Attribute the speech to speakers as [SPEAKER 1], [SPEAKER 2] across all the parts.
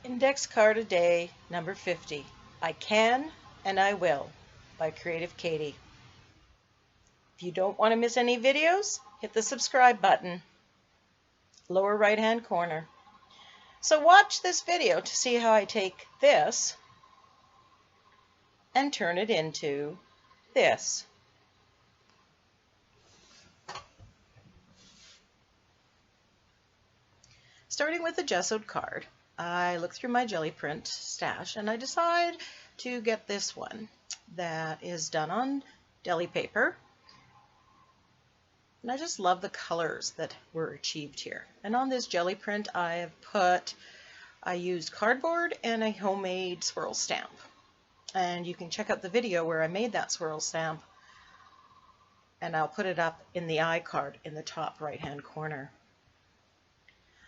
[SPEAKER 1] Index card a day, number 50. I can and I will by Creative Katie. If you don't want to miss any videos, hit the subscribe button, lower right hand corner. So watch this video to see how I take this and turn it into this. Starting with the gessoed card, I look through my jelly print stash and I decide to get this one that is done on deli paper. And I just love the colors that were achieved here. And on this jelly print I used cardboard and a homemade swirl stamp. And you can check out the video where I made that swirl stamp, and I'll put it up in the iCard in the top right hand corner.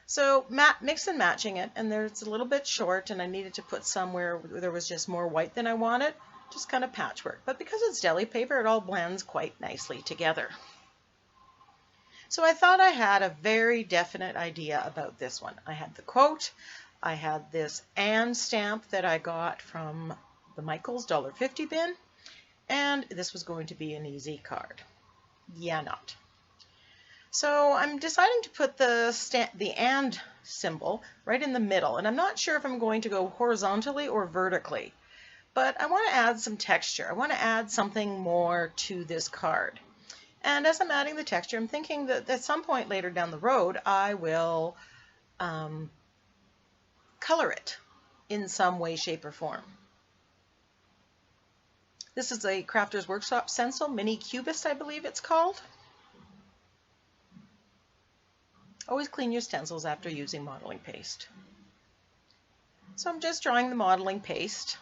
[SPEAKER 1] So mix and matching it, and there's a little bit short and I needed to put somewhere where there was just more white than I wanted, just kind of patchwork. But because it's deli paper, it all blends quite nicely together. So I thought I had a very definite idea about this one. I had the quote, I had this and stamp that I got from the Michaels $1.50 bin, and this was going to be an easy card. Yeah, not. So I'm deciding to put the and symbol right in the middle, and I'm not sure if I'm going to go horizontally or vertically, but I want to add some texture. I want to add something more to this card. And as I'm adding the texture, I'm thinking that at some point later down the road, I will color it in some way, shape, or form. This is a Crafter's Workshop stencil, Mini Cubist, I believe it's called. Always clean your stencils after using modeling paste. So I'm just drawing the modeling paste.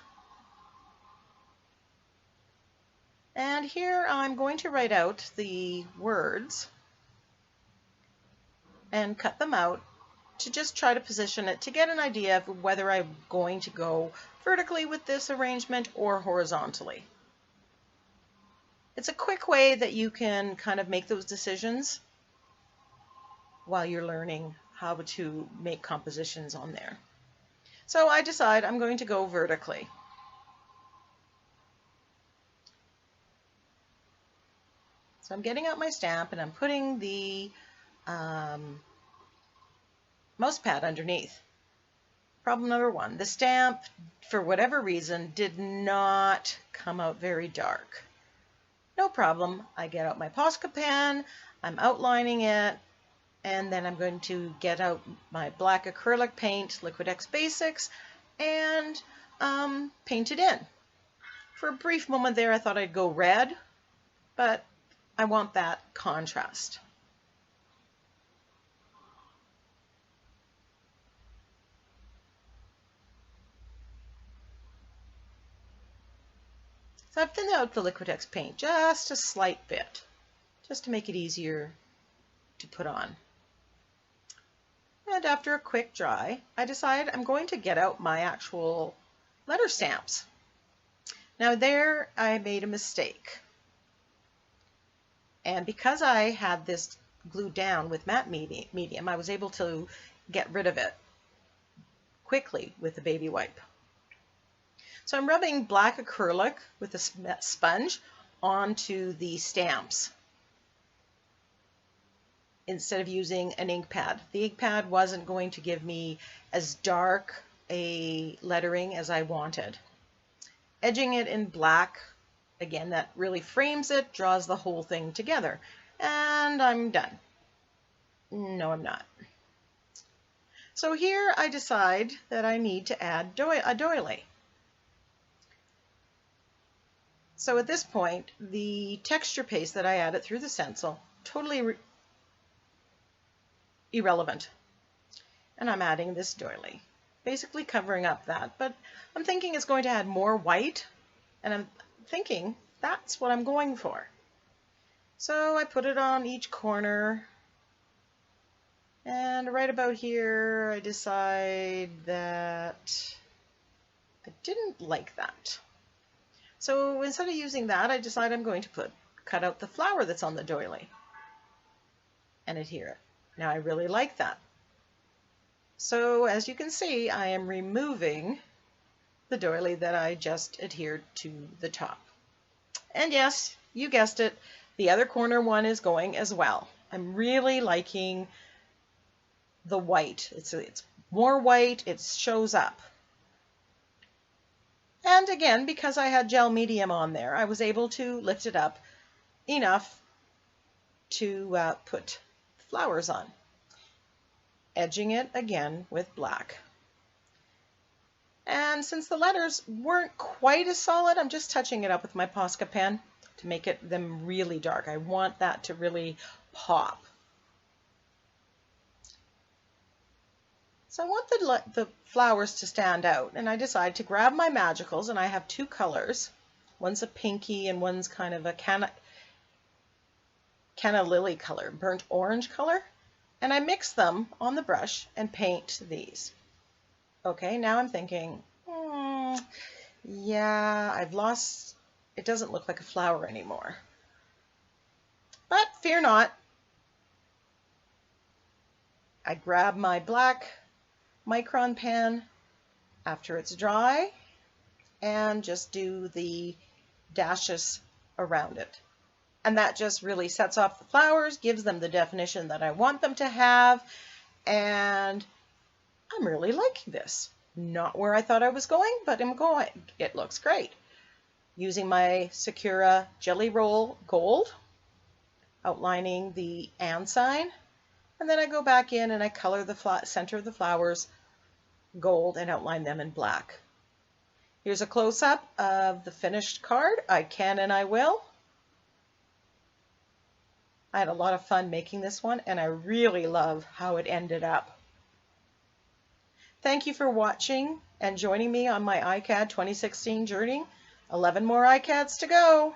[SPEAKER 1] And here I'm going to write out the words and cut them out to just try to position it to get an idea of whether I'm going to go vertically with this arrangement or horizontally. It's a quick way that you can kind of make those decisions while you're learning how to make compositions on there. So I decide I'm going to go vertically. So I'm getting out my stamp and I'm putting the mouse pad underneath. Problem number one, the stamp, for whatever reason, did not come out very dark. No problem, I get out my Posca pen, I'm outlining it, and then I'm going to get out my black acrylic paint, Liquid X Basics, and paint it in. For a brief moment there I thought I'd go red, but I want that contrast. So I've thinned out the Liquid X paint just a slight bit, just to make it easier to put on. And after a quick dry, I decide I'm going to get out my actual letter stamps. Now there I made a mistake. And because I had this glued down with matte medium, I was able to get rid of it quickly with the baby wipe. So I'm rubbing black acrylic with a sponge onto the stamps instead of using an ink pad. The ink pad wasn't going to give me as dark a lettering as I wanted. Edging it in black, again, that really frames it, draws the whole thing together. And I'm done. No, I'm not. So here I decide that I need to add a doily. So at this point, the texture paste that I added through the stencil, totally irrelevant. And I'm adding this doily, basically covering up that. But I'm thinking it's going to add more white, and I'm thinking that's what I'm going for. So I put it on each corner, and right about here I decide that I didn't like that. So instead of using that, I decide I'm going to cut out the flower that's on the doily and adhere it. Now I really like that. So as you can see, I am removing the doily that I just adhered to the top. And yes, you guessed it, the other corner one is going as well. I'm really liking the white. It's more white, it shows up. And again, because I had gel medium on there, I was able to lift it up enough to put flowers on. Edging it again with black. And since the letters weren't quite as solid, I'm just touching it up with my Posca pen to make them really dark. I want that to really pop. So I want the flowers to stand out, and I decided to grab my magicals, and I have two colors. One's a pinky and one's kind of a canna lily color, burnt orange color. And I mix them on the brush and paint these. Okay, now I'm thinking, yeah, I've lost, it doesn't look like a flower anymore. But fear not. I grab my black micron pen after it's dry and just do the dashes around it. And that just really sets off the flowers, gives them the definition that I want them to have, and I'm really liking this. Not where I thought I was going, but I'm going. It looks great. Using my Sakura Jelly Roll Gold, outlining the and sign, and then I go back in and I color the center of the flowers gold and outline them in black. Here's a close-up of the finished card. I can and I will. I had a lot of fun making this one, and I really love how it ended up. Thank you for watching and joining me on my ICAD 2016 journey. 11 more ICADs to go.